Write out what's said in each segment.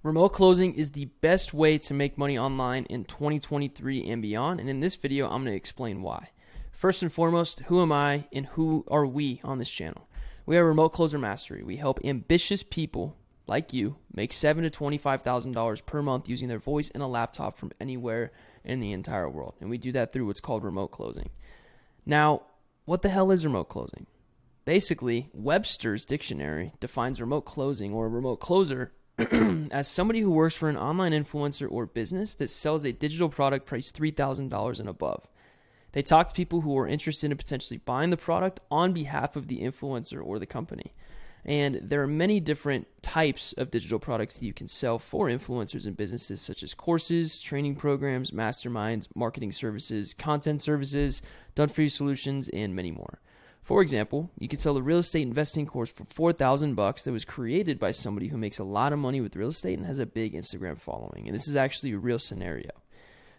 Remote closing is the best way to make money online in 2023 and beyond, and in this video, I'm going to explain why. First and foremost, who am I and who are we on this channel? We are Remote Closer Mastery. We help ambitious people like you make $7,000 to $25,000 per month using their voice and a laptop from anywhere in the entire world, and we do that through what's called remote closing. Now, what the hell is remote closing? Basically, Webster's dictionary defines remote closing or a remote closer as somebody who works for an online influencer or business that sells a digital product priced $3,000 and above. They talk to people who are interested in potentially buying the product on behalf of the influencer or the company. And there are many different types of digital products that you can sell for influencers and businesses, such as courses, training programs, masterminds, marketing services, content services, done-for-you solutions, and many more. For example, you can sell a real estate investing course for $4,000 that was created by somebody who makes a lot of money with real estate and has a big Instagram following. And this is actually a real scenario.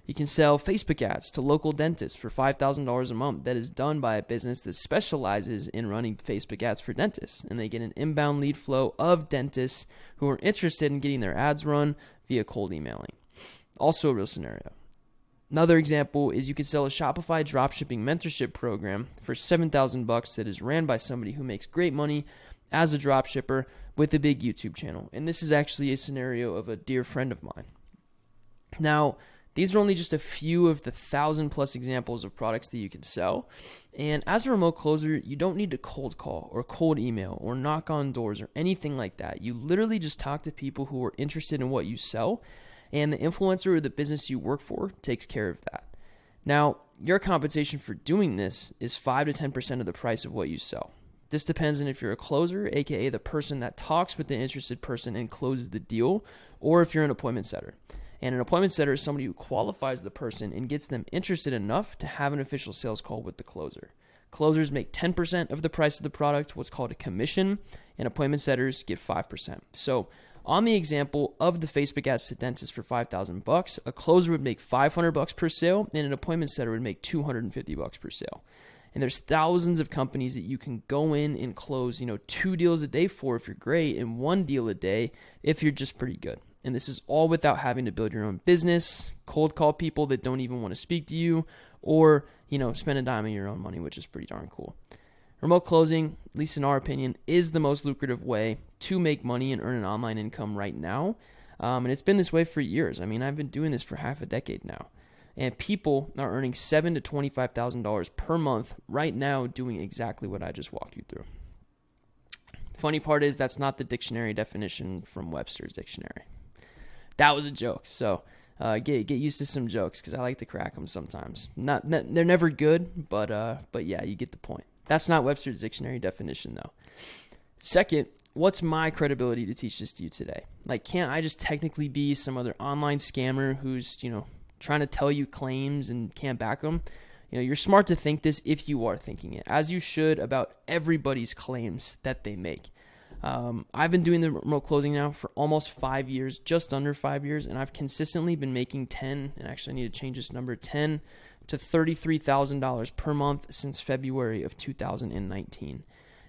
You can sell Facebook ads to local dentists for $5,000 a month that is done by a business that specializes in running Facebook ads for dentists. And they get an inbound lead flow of dentists who are interested in getting their ads run via cold emailing. Also a real scenario. Another example is you could sell a Shopify dropshipping mentorship program for $7,000 that is ran by somebody who makes great money as a dropshipper with a big YouTube channel. And this is actually a scenario of a dear friend of mine. Now, these are only just a few of the 1,000+ examples of products that you can sell. And as a remote closer, you don't need to cold call or cold email or knock on doors or anything like that. You literally just talk to people who are interested in what you sell, and the influencer or the business you work for takes care of that. Now, your compensation for doing this is 5 to 10% of the price of what you sell. This depends on if you're a closer, aka the person that talks with the interested person and closes the deal, or if you're an appointment setter. And an appointment setter is somebody who qualifies the person and gets them interested enough to have an official sales call with the closer. Closers make 10% of the price of the product, what's called a commission, and appointment setters get 5%. So on the example of the Facebook ads to dentists for $5,000, a closer would make $500 per sale, and an appointment setter would make $250 per sale. And there's thousands of companies that you can go in and close, 2 deals a day for if you're great, and 1 deal a day if you're just pretty good. And this is all without having to build your own business, cold call people that don't even want to speak to you, or, spend a dime of your own money, which is pretty darn cool. Remote closing, at least in our opinion, is the most lucrative way to make money and earn an online income right now. And it's been this way for years. I mean, I've been doing this for half a decade now. And people are earning $7,000 to $25,000 per month right now doing exactly what I just walked you through. Funny part is that's not the dictionary definition from Webster's dictionary. That was a joke. So get used to some jokes because I like to crack them sometimes. They're never good, but yeah, you get the point. That's not Webster's dictionary definition, though. Second, what's my credibility to teach this to you today? Like, can't I just technically be some other online scammer who's, trying to tell you claims and can't back them? You're smart to think this if you are thinking it, as you should about everybody's claims that they make. I've been doing the remote closing now for almost 5 years, just under 5 years, and I've consistently been making and actually I need to change this number, $10,000 to $33,000 per month since February of 2019.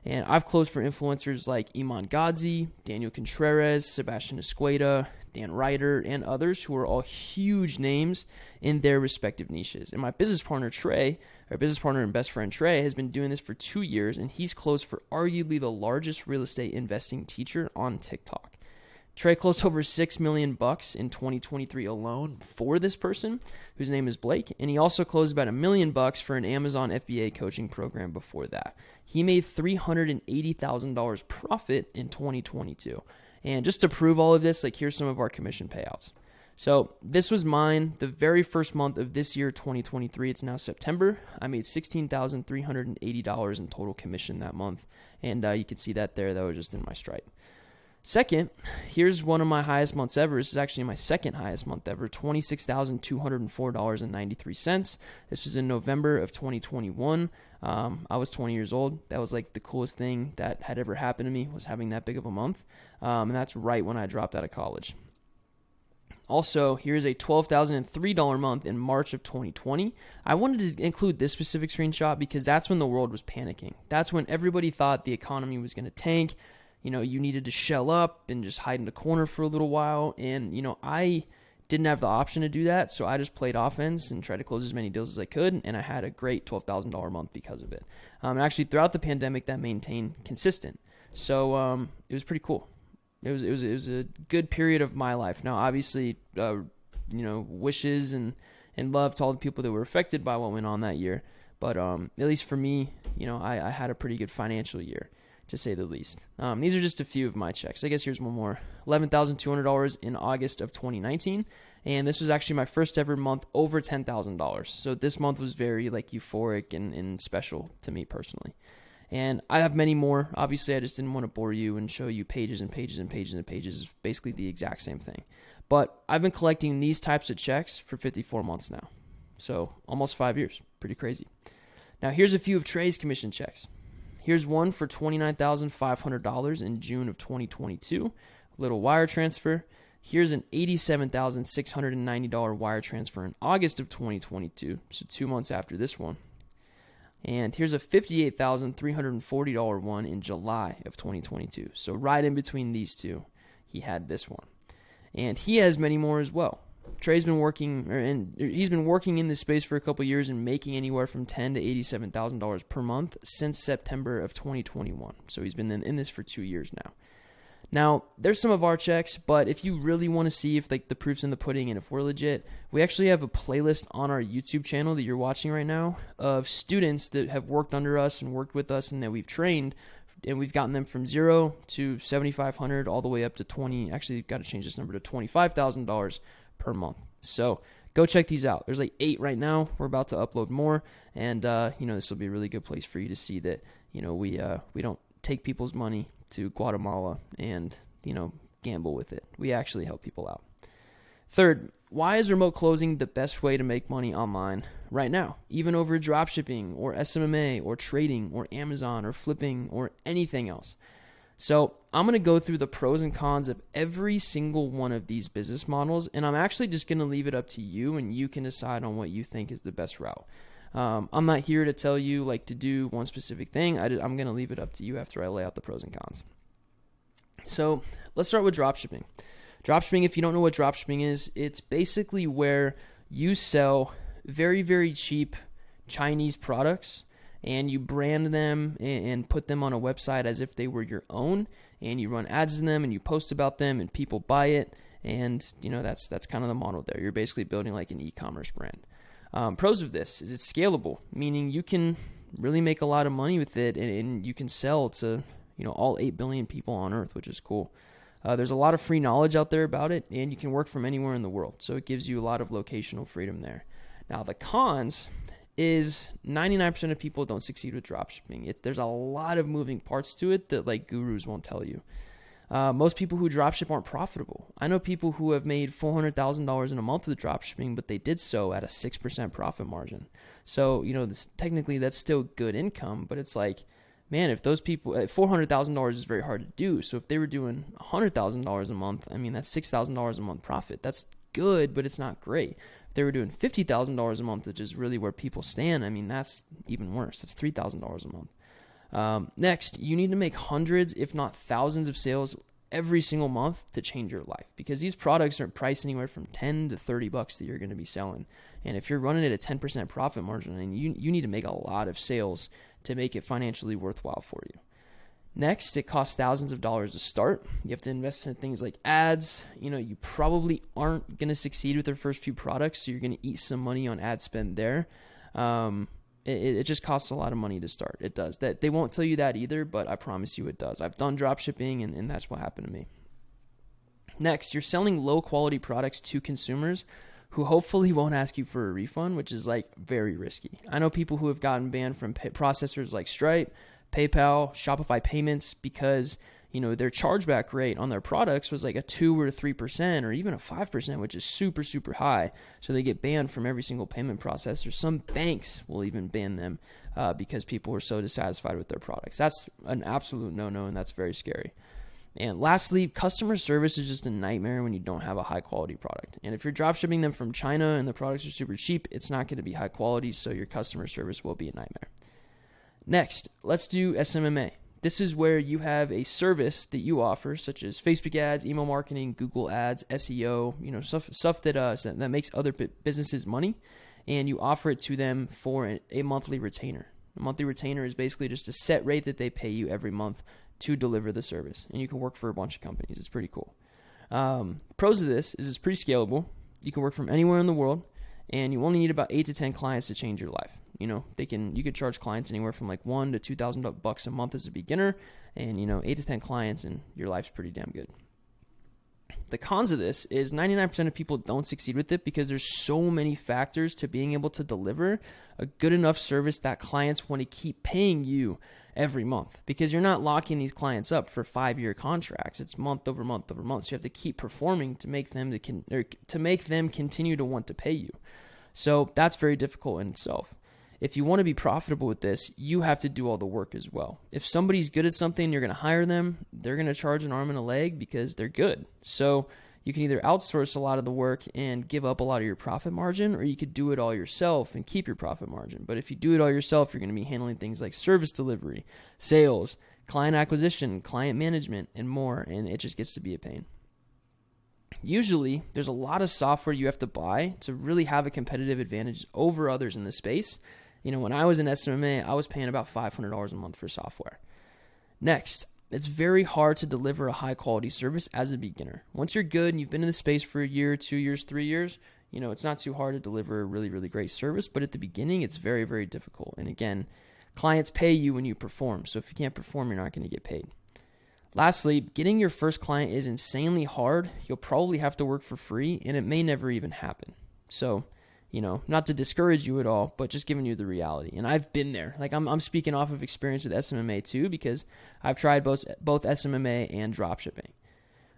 And I've closed for influencers like Iman Gadzhi, Daniel Contreras, Sebastian Escueda, Dan Ryder, and others who are all huge names in their respective niches. And my business partner, Trey, our business partner and best friend, Trey, has been doing this for 2 years, and he's closed for arguably the largest real estate investing teacher on TikTok. Trey closed over $6 million in 2023 alone for this person, whose name is Blake, and he also closed about $1 million for an Amazon FBA coaching program before that. He made $380,000 profit in 2022. And just to prove all of this, here's some of our commission payouts. So this was mine the very first month of this year, 2023. It's now September. I made $16,380 in total commission that month. And you can see that there. That was just in my Stripe. Second, here's one of my highest months ever. This is actually my second highest month ever, $26,204.93. This was in November of 2021. I was 20 years old. That was the coolest thing that had ever happened to me, was having that big of a month. And that's right when I dropped out of college. Also, here's a $12,003 month in March of 2020. I wanted to include this specific screenshot because that's when the world was panicking. That's when everybody thought the economy was going to tank. you needed to shell up and just hide in the corner for a little while. And, I didn't have the option to do that. So I just played offense and tried to close as many deals as I could. And I had a great $12,000 month because of it. And actually throughout the pandemic, that maintained consistent. So it was pretty cool. It was a good period of my life. Now, obviously, wishes and love to all the people that were affected by what went on that year. But at least for me, I had a pretty good financial year, to say the least. These are just a few of my checks. I guess here's one more. $11,200 in August of 2019. And this was actually my first ever month over $10,000. So this month was very euphoric and special to me personally. And I have many more. Obviously, I just didn't want to bore you and show you pages and pages and pages and pages, basically the exact same thing. But I've been collecting these types of checks for 54 months now. So almost 5 years. Pretty crazy. Now, here's a few of Trey's commission checks. Here's one for $29,500 in June of 2022. A little wire transfer. Here's an $87,690 wire transfer in August of 2022. So 2 months after this one. And here's a $58,340 one in July of 2022. So right in between these two, he had this one. And he has many more as well. Trey's been he's been working in this space for a couple years and making anywhere from $10,000 to $87,000 per month since September of 2021. So he's been in this for 2 years now. Now, there's some of our checks, but if you really want to see if the proof's in the pudding and if we're legit, we actually have a playlist on our YouTube channel that you're watching right now of students that have worked under us and worked with us and that we've trained, and we've gotten them from 0 to $7,500 all the way up to actually got to change this number to $25,000 per month. So go check these out. There's 8 right now. We're about to upload more, and this will be a really good place for you to see that we don't take people's money to Guatemala and, gamble with it. We actually help people out. Third, why is remote closing the best way to make money online right now, even over dropshipping or SMMA or trading or Amazon or flipping or anything else? So I'm going to go through the pros and cons of every single one of these business models, and I'm actually just going to leave it up to you, and you can decide on what you think is the best route. I'm not here to tell you to do one specific thing. I'm going to leave it up to you after I lay out the pros and cons. So let's start with dropshipping. Dropshipping, if you don't know what dropshipping is, it's basically where you sell very, very cheap Chinese products and you brand them and put them on a website as if they were your own, and you run ads in them and you post about them and people buy it, and that's kind of the model there. You're basically building an e-commerce brand. Pros of this is it's scalable, meaning you can really make a lot of money with it, and you can sell to all 8 billion people on earth, which is cool. There's a lot of free knowledge out there about it, and you can work from anywhere in the world, so it gives you a lot of locational freedom there. Now, the cons is 99% of people don't succeed with dropshipping. There's a lot of moving parts to it that gurus won't tell you. Most people who dropship aren't profitable. I know people who have made $400,000 in a month with dropshipping, but they did so at a 6% profit margin. So, technically that's still good income, but it's man, if those people, $400,000 is very hard to do. So if they were doing $100,000 a month, that's $6,000 a month profit. That's good, but it's not great. If they were doing $50,000 a month, which is really where people stand, that's even worse. That's $3,000 a month. Next, you need to make hundreds, if not thousands of sales every single month to change your life, because these products are priced anywhere from $10 to $30 that you're going to be selling. And if you're running at a 10% profit margin, and you need to make a lot of sales to make it financially worthwhile for you. Next, it costs thousands of dollars to start. You have to invest in things like ads. You probably aren't going to succeed with their first few products, so you're going to eat some money on ad spend there. It just costs a lot of money to start. It does. That they won't tell you that either, but I promise you it does. I've done drop shipping, and that's what happened to me. Next, you're selling low quality products to consumers who hopefully won't ask you for a refund, which is very risky. I know people who have gotten banned from processors like Stripe, PayPal, Shopify Payments because their chargeback rate on their products was a 2 or 3% or even a 5%, which is super, super high. So they get banned from every single payment processor. Some banks will even ban them because people are so dissatisfied with their products. That's an absolute no-no, and that's very scary. And lastly, customer service is just a nightmare when you don't have a high quality product. And if you're drop shipping them from China and the products are super cheap, it's not going to be high quality, so your customer service will be a nightmare. Next, let's do SMMA. This is where you have a service that you offer, such as Facebook ads, email marketing, Google ads, SEO, stuff that makes other businesses money, and you offer it to them for a monthly retainer. A monthly retainer is basically just a set rate that they pay you every month to deliver the service, and you can work for a bunch of companies. It's pretty cool. Pros of this is it's pretty scalable. You can work from anywhere in the world, and you only need about 8 to 10 clients to change your life. You could charge clients anywhere from like $1,000 to $2,000 a month as a beginner, and 8 to 10 clients, and your life's pretty damn good. The cons of this is 99% of people don't succeed with it because there's so many factors to being able to deliver a good enough service that clients want to keep paying you every month, because you're not locking these clients up for 5-year contracts. It's month over month over month. So you have to keep performing to make them continue to want to pay you. So that's very difficult in itself. If you want to be profitable with this, you have to do all the work as well. If somebody's good at something, you're going to hire them. They're going to charge an arm and a leg because they're good. So you can either outsource a lot of the work and give up a lot of your profit margin, or you could do it all yourself and keep your profit margin. But if you do it all yourself, you're going to be handling things like service delivery, sales, client acquisition, client management, and more, and it just gets to be a pain. Usually, there's a lot of software you have to buy to really have a competitive advantage over others in the space. When I was in SMMA, I was paying about $500 a month for software. Next, it's very hard to deliver a high quality service as a beginner. Once you're good and you've been in the space for a year, 2 years, 3 years, it's not too hard to deliver a really, really great service. But at the beginning, it's very, very difficult. And again, clients pay you when you perform. So if you can't perform, you're not going to get paid. Lastly, getting your first client is insanely hard. You'll probably have to work for free, and it may never even happen. So, not to discourage you at all, but just giving you the reality. And I've been there. Like I'm speaking off of experience with SMMA too, because I've tried both SMMA and dropshipping.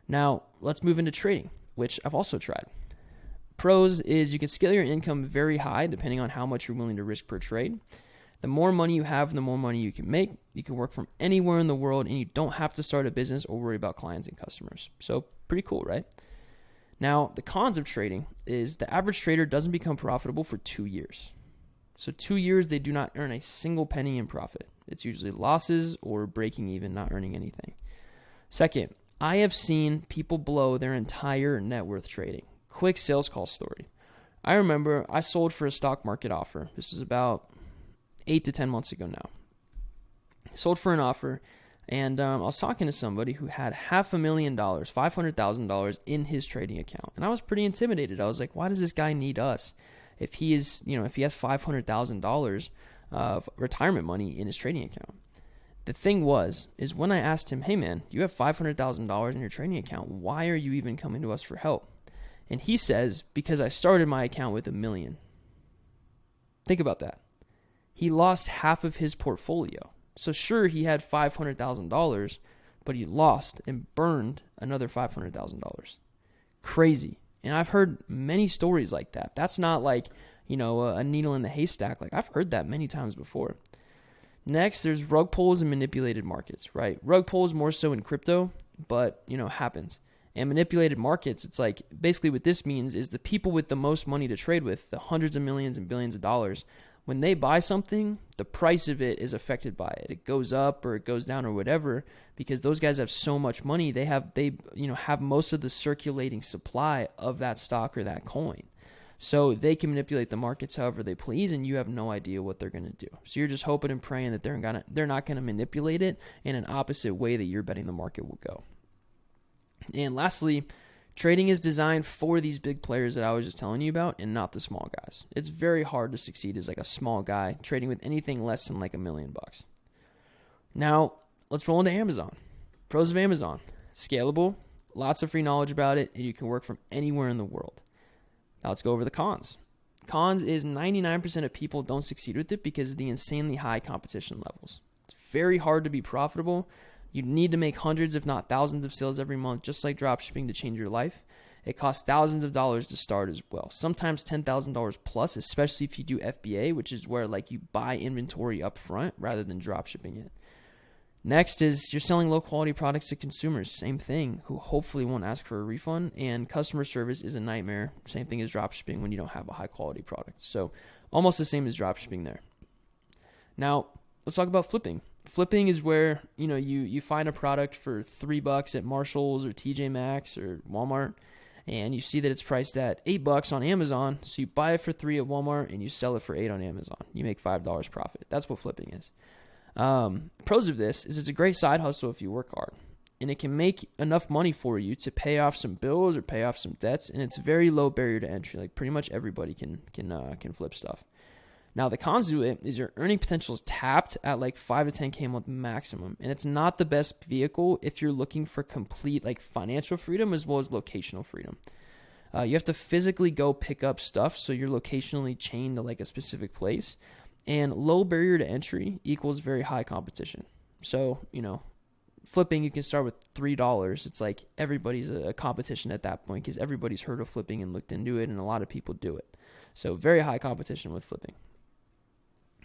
Now, let's move into trading, which I've also tried. Pros is you can scale your income very high depending on how much you're willing to risk per trade. The more money you have, the more money you can make. You can work from anywhere in the world, and you don't have to start a business or worry about clients and customers. So pretty cool, right? Now, the cons of trading is the average trader doesn't become profitable for 2 years. So 2 years, they do not earn a single penny in profit. It's usually losses or breaking even, not earning anything. Second, I have seen people blow their entire net worth trading. Quick sales call story. I remember I sold for a stock market offer. This was about 8 to 10 months ago now. Sold for an offer. And I was talking to somebody who had $500,000, $500,000 in his trading account. And I was pretty intimidated. I was like, why does this guy need us if he has $500,000 of retirement money in his trading account? The thing is when I asked him, hey man, you have $500,000 in your trading account. Why are you even coming to us for help? And he says, because I started my account with $1 million. Think about that. He lost half of his portfolio. So sure, he had $500,000, but he lost and burned another $500,000. Crazy. And I've heard many stories like that. That's not like, a needle in the haystack. Like I've heard that many times before. Next, there's rug pulls and manipulated markets, right? Rug pulls more so in crypto, but, happens. And manipulated markets, it's like basically what this means is the people with the most money to trade with, the hundreds of millions and billions of dollars, when they buy something, the price of it is affected by it. It goes up or it goes down or whatever, because those guys have so much money. They have most of the circulating supply of that stock or that coin. So they can manipulate the markets however they please, and you have no idea what they're going to do. So you're just hoping and praying that they're not going to manipulate it in an opposite way that you're betting the market will go. And lastly, trading is designed for these big players that I was just telling you about and not the small guys. It's very hard to succeed as like a small guy trading with anything less than like $1 million. Now, let's roll into Amazon. Pros of Amazon. Scalable, lots of free knowledge about it, and you can work from anywhere in the world. Now let's go over the cons. Cons is 99% of people don't succeed with it because of the insanely high competition levels. It's very hard to be profitable. You need to make hundreds, if not thousands of sales every month, just like dropshipping, to change your life. It costs thousands of dollars to start as well. Sometimes $10,000 plus, especially if you do FBA, which is where like you buy inventory up front rather than dropshipping it. Next is you're selling low quality products to consumers. Same thing, who hopefully won't ask for a refund. And customer service is a nightmare. Same thing as dropshipping when you don't have a high quality product. So almost the same as dropshipping there. Now, let's talk about flipping. Flipping is where, you find a product for $3 at Marshall's or TJ Maxx or Walmart, and you see that it's priced at $8 on Amazon. So you buy it for $3 at Walmart and you sell it for $8 on Amazon. You make $5 profit. That's what flipping is. Pros of this is it's a great side hustle if you work hard, and it can make enough money for you to pay off some bills or pay off some debts. And it's very low barrier to entry. Like pretty much everybody can flip stuff. Now, the cons to it is your earning potential is tapped at like 5 to 10K a month maximum. And it's not the best vehicle if you're looking for complete like financial freedom as well as locational freedom. You have to physically go pick up stuff, so you're locationally chained to like a specific place. And low barrier to entry equals very high competition. So, flipping, you can start with $3. It's like everybody's a competition at that point because everybody's heard of flipping and looked into it, and a lot of people do it. So very high competition with flipping.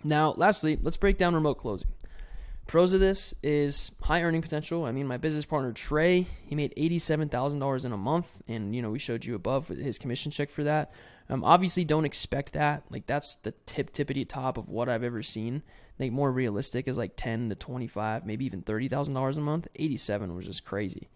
Now, lastly, let's break down remote closing. Pros of this is high earning potential. I mean, my business partner, Trey, he made $87,000 in a month, and, we showed you above his commission check for that. Obviously, don't expect that. Like, that's the tippity top of what I've ever seen. I think more realistic is like 10 to 25, maybe even $30,000 a month. 87 was just crazy.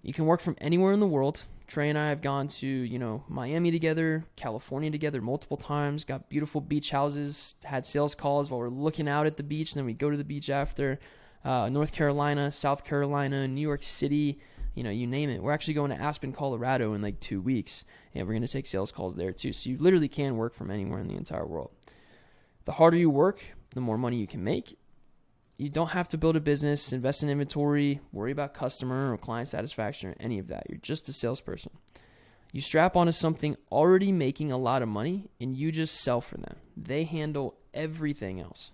You can work from anywhere in the world. Trey and I have gone to, Miami together, California together multiple times, got beautiful beach houses, had sales calls while we're looking out at the beach, and then we go to the beach after. North Carolina, South Carolina, New York City, you name it. We're actually going to Aspen, Colorado in like 2 weeks, and we're going to take sales calls there too. So you literally can work from anywhere in the entire world. The harder you work, the more money you can make. You don't have to build a business, invest in inventory, worry about customer or client satisfaction or any of that. You're just a salesperson. You strap onto something already making a lot of money, and you just sell for them. They handle everything else.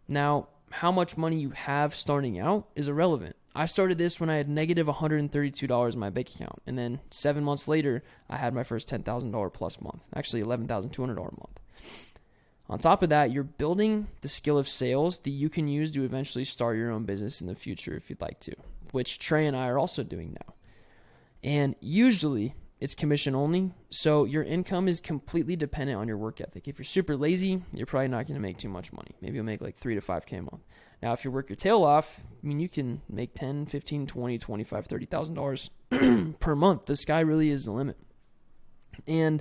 Now, how much money you have starting out is irrelevant. I started this when I had negative $132 in my bank account, and then 7 months later, I had my first $10,000 plus month, actually $11,200 a month. On top of that, you're building the skill of sales that you can use to eventually start your own business in the future if you'd like to, which Trey and I are also doing now. And usually it's commission only, so your income is completely dependent on your work ethic. If you're super lazy, you're probably not going to make too much money. Maybe you'll make like 3 to 5K a month. Now, if you work your tail off, you can make $10, $15, $20, $25, $30,000 per month. The sky really is the limit. And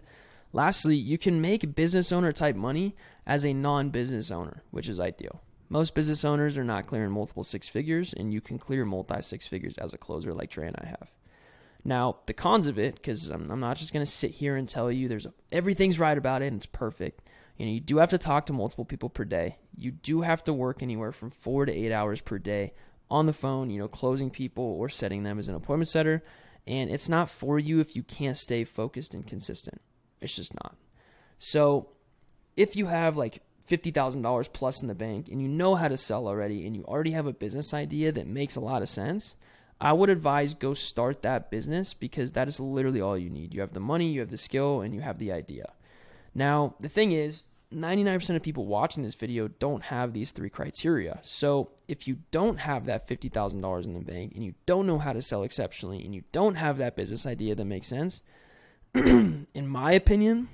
lastly, you can make business owner type money as a non-business owner, which is ideal. Most business owners are not clearing multiple six figures, and you can clear multi-six figures as a closer like Trey and I have. Now, the cons of it, because I'm not just going to sit here and tell you everything's right about it and it's perfect. You do have to talk to multiple people per day. You do have to work anywhere from 4 to 8 hours per day on the phone, closing people or setting them as an appointment setter. And it's not for you if you can't stay focused and consistent. It's just not. So if you have like $50,000 plus in the bank and you know how to sell already and you already have a business idea that makes a lot of sense, I would advise go start that business, because that is literally all you need. You have the money, you have the skill, and you have the idea. Now, the thing is, 99% of people watching this video don't have these 3 criteria. So if you don't have that $50,000 in the bank and you don't know how to sell exceptionally and you don't have that business idea that makes sense, in my opinion,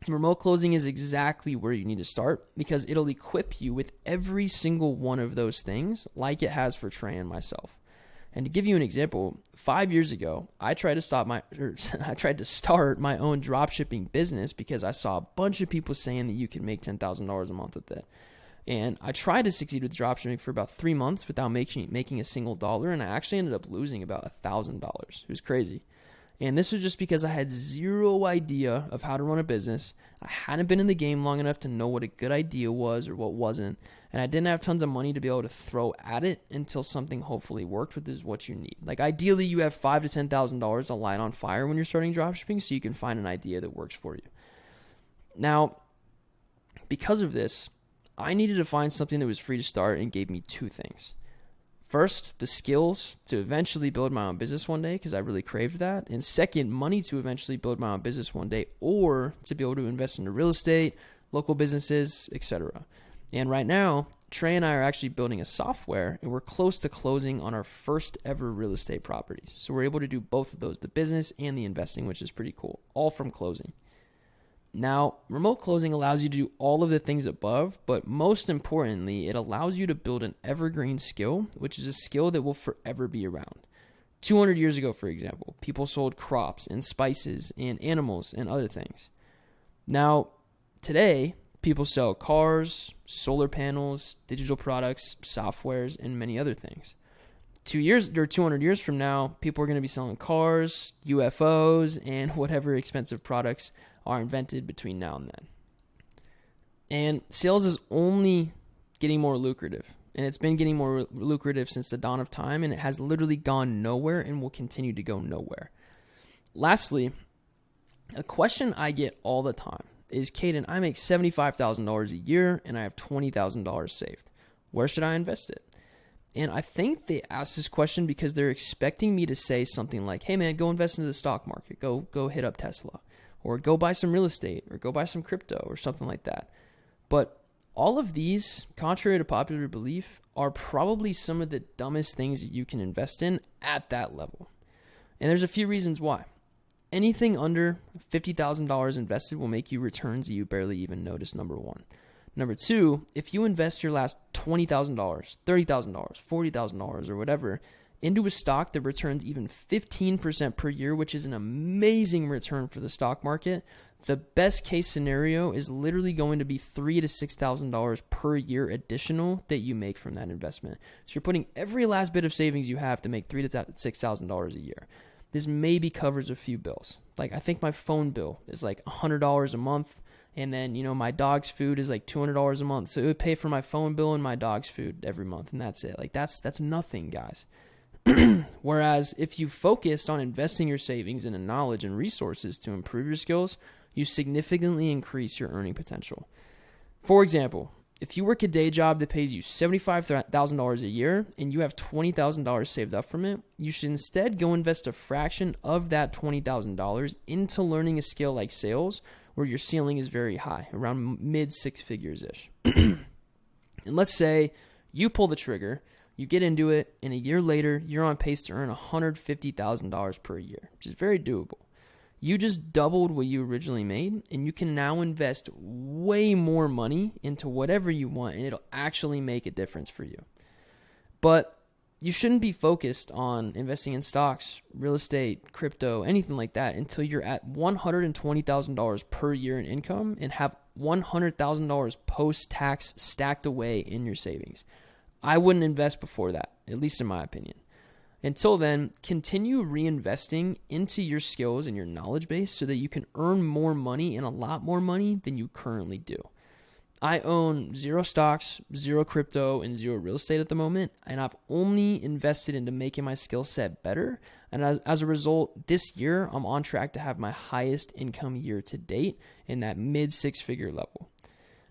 remote closing is exactly where you need to start, because it'll equip you with every single one of those things like it has for Trey and myself. And to give you an example, 5 years ago, I tried to start my own dropshipping business because I saw a bunch of people saying that you can make $10,000 a month with it. And I tried to succeed with dropshipping for about 3 months without making a single dollar, and I actually ended up losing about $1,000. It was crazy. And this was just because I had zero idea of how to run a business. I hadn't been in the game long enough to know what a good idea was or what wasn't. And I didn't have tons of money to be able to throw at it until something hopefully worked, which is what you need. Like ideally you have $5,000 to $10,000 to light on fire when you're starting dropshipping so you can find an idea that works for you. Now, because of this, I needed to find something that was free to start and gave me 2 things. First, the skills to eventually build my own business one day, because I really craved that. And second, money to eventually build my own business one day, or to be able to invest into real estate, local businesses, etc. And right now, Trey and I are actually building a software, and we're close to closing on our first ever real estate properties. So we're able to do both of those, the business and the investing, which is pretty cool, all from closing. Now, remote closing allows you to do all of the things above, but most importantly, it allows you to build an evergreen skill, which is a skill that will forever be around. 200 years ago, for example, people sold crops and spices and animals and other things. Now, today, people sell cars, solar panels, digital products, softwares, and many other things. 200 years from now, people are going to be selling cars, UFOs, and whatever expensive products are invented between now and then. And sales is only getting more lucrative. And it's been getting more lucrative since the dawn of time, and it has literally gone nowhere and will continue to go nowhere. Lastly, a question I get all the time is, Caden, I make $75,000 a year and I have $20,000 saved. Where should I invest it? And I think they ask this question because they're expecting me to say something like, hey man, go invest into the stock market. Go hit up Tesla, or go buy some real estate, or go buy some crypto, or something like that. But all of these, contrary to popular belief, are probably some of the dumbest things that you can invest in at that level. And there's a few reasons why. Anything under $50,000 invested will make you returns that you barely even notice, number one. Number two, if you invest your last $20,000, $30,000, $40,000, or whatever into a stock that returns even 15% per year, which is an amazing return for the stock market, the best case scenario is literally going to be $3,000 to $6,000 per year additional that you make from that investment. So you're putting every last bit of savings you have to make $3,000 to $6,000 a year. This maybe covers a few bills. Like, I think my phone bill is like $100 a month. And then, my dog's food is like $200 a month. So it would pay for my phone bill and my dog's food every month. And that's it. Like, that's nothing, guys. Whereas if you focused on investing your savings into knowledge and resources to improve your skills, you significantly increase your earning potential. For example, if you work a day job that pays you $75,000 a year and you have $20,000 saved up from it, you should instead go invest a fraction of that $20,000 into learning a skill like sales, where your ceiling is very high, around mid six figures-ish. And let's say you pull the trigger, you get into it, and a year later, you're on pace to earn $150,000 per year, which is very doable. You just doubled what you originally made, and you can now invest way more money into whatever you want, and it'll actually make a difference for you. But you shouldn't be focused on investing in stocks, real estate, crypto, anything like that until you're at $120,000 per year in income and have $100,000 post-tax stacked away in your savings. I wouldn't invest before that, at least in my opinion. Until then, continue reinvesting into your skills and your knowledge base so that you can earn more money and a lot more money than you currently do. I own 0 stocks, 0 crypto, and 0 real estate at the moment, and I've only invested into making my skill set better. And as a result, this year, I'm on track to have my highest income year to date in that mid six-figure level.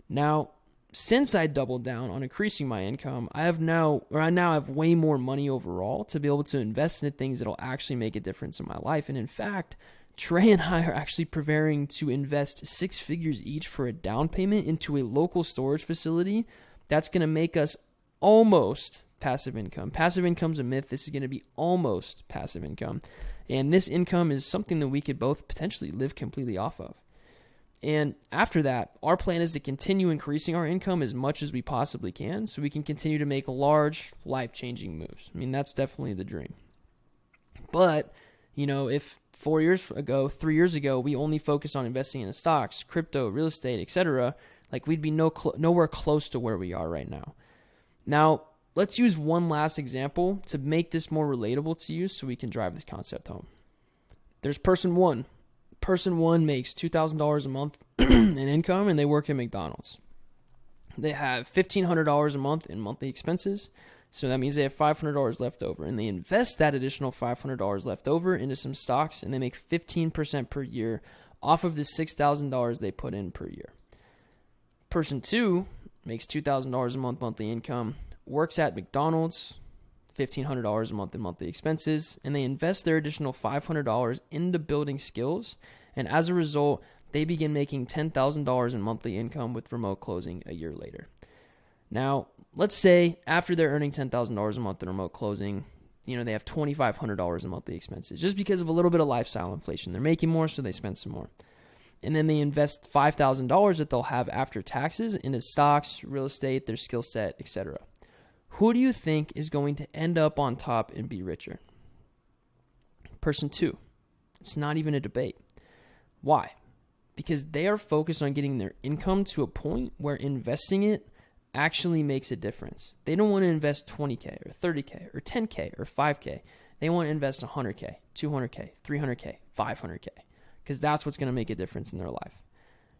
Now, since I doubled down on increasing my income, I now have way more money overall to be able to invest into things that will actually make a difference in my life. And in fact, Trey and I are actually preparing to invest 6 figures each for a down payment into a local storage facility that's going to make us almost passive income. Passive income's a myth. This is going to be almost passive income. And this income is something that we could both potentially live completely off of. And after that, our plan is to continue increasing our income as much as we possibly can so we can continue to make large, life-changing moves. I mean, that's definitely the dream. But, if 3 years ago, we only focused on investing in stocks, crypto, real estate, etc., like we'd be nowhere close to where we are right now. Now, let's use one last example to make this more relatable to you so we can drive this concept home. There's person one. Person one makes $2,000 a month in income, and they work at McDonald's. They have $1,500 a month in monthly expenses, so that means they have $500 left over, and they invest that additional $500 left over into some stocks, and they make 15% per year off of the $6,000 they put in per year. Person two makes $2,000 a month monthly income, works at McDonald's, $1,500 a month in monthly expenses, and they invest their additional $500 into building skills, and as a result, they begin making $10,000 in monthly income with remote closing a year later. Now, let's say after they're earning $10,000 a month in remote closing, they have $2,500 in monthly expenses just because of a little bit of lifestyle inflation. They're making more, so they spend some more. and then they invest $5,000 that they'll have after taxes into stocks, real estate, their skill set, etc. Who do you think is going to end up on top and be richer? Person 2. It's not even a debate. Why? Because they are focused on getting their income to a point where investing it actually makes a difference. They don't want to invest 20K or 30K or 10K or 5K. They want to invest 100K, 200K, 300K, 500K, because that's what's going to make a difference in their life.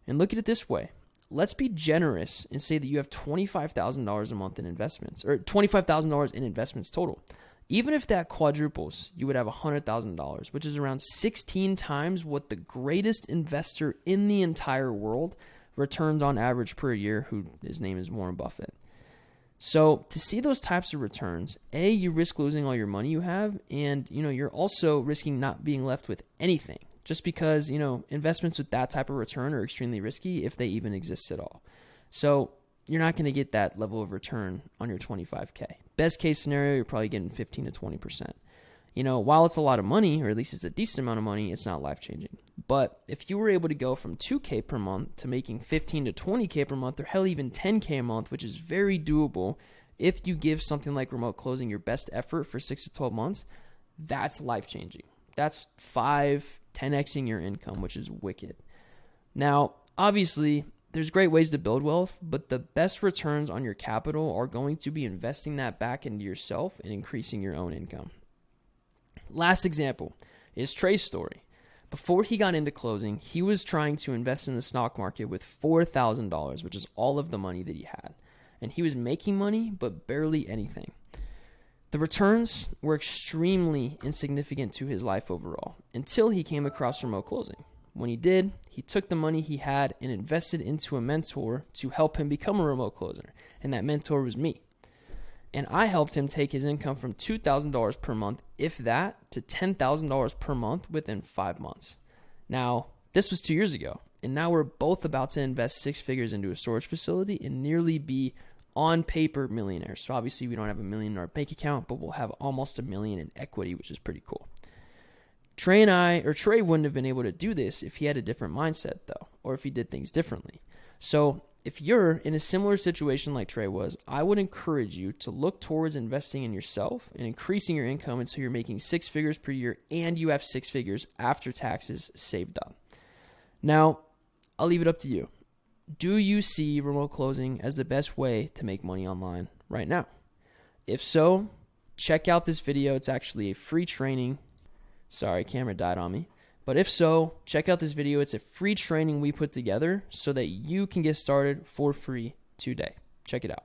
And look at it this way. Let's be generous and say that you have $25,000 a month in investments, or $25,000 in investments total. Even if that quadruples, you would have $100,000, which is around 16 times what the greatest investor in the entire world returns on average per year, his name is Warren Buffett. So to see those types of returns, A, you risk losing all your money you have, and you're also risking not being left with anything, just because investments with that type of return are extremely risky if they even exist at all. So you're not going to get that level of return on your 25K. Best case scenario, you're probably getting 15 to 20%. While it's a lot of money, or at least it's a decent amount of money, it's not life-changing. But if you were able to go from 2K per month to making 15 to 20K per month, or hell, even 10K a month, which is very doable if you give something like remote closing your best effort for 6 to 12 months, that's life-changing. That's 10xing your income, which is wicked. Now, obviously, there's great ways to build wealth, but the best returns on your capital are going to be investing that back into yourself and increasing your own income. Last example is Trey's story. Before he got into closing, he was trying to invest in the stock market with $4,000, which is all of the money that he had. And he was making money, but barely anything. The returns were extremely insignificant to his life overall, until he came across remote closing. When he did, he took the money he had and invested into a mentor to help him become a remote closer. And that mentor was me. And I helped him take his income from $2,000 per month, if that, to $10,000 per month within 5 months. Now, this was 2 years ago, and now we're both about to invest 6 figures into a storage facility and nearly be on paper millionaires. So obviously we don't have $1 million in our bank account, but we'll have almost $1 million in equity, which is pretty cool. Trey wouldn't have been able to do this if he had a different mindset though, or if he did things differently. So if you're in a similar situation like Trey was, I would encourage you to look towards investing in yourself and increasing your income until you're making 6 figures per year and you have 6 figures after taxes saved up. Now, I'll leave it up to you. Do you see remote closing as the best way to make money online right now? If so, check out this video. It's actually a free training. Sorry, camera died on me. But if so, check out this video. It's a free training we put together so that you can get started for free today. Check it out.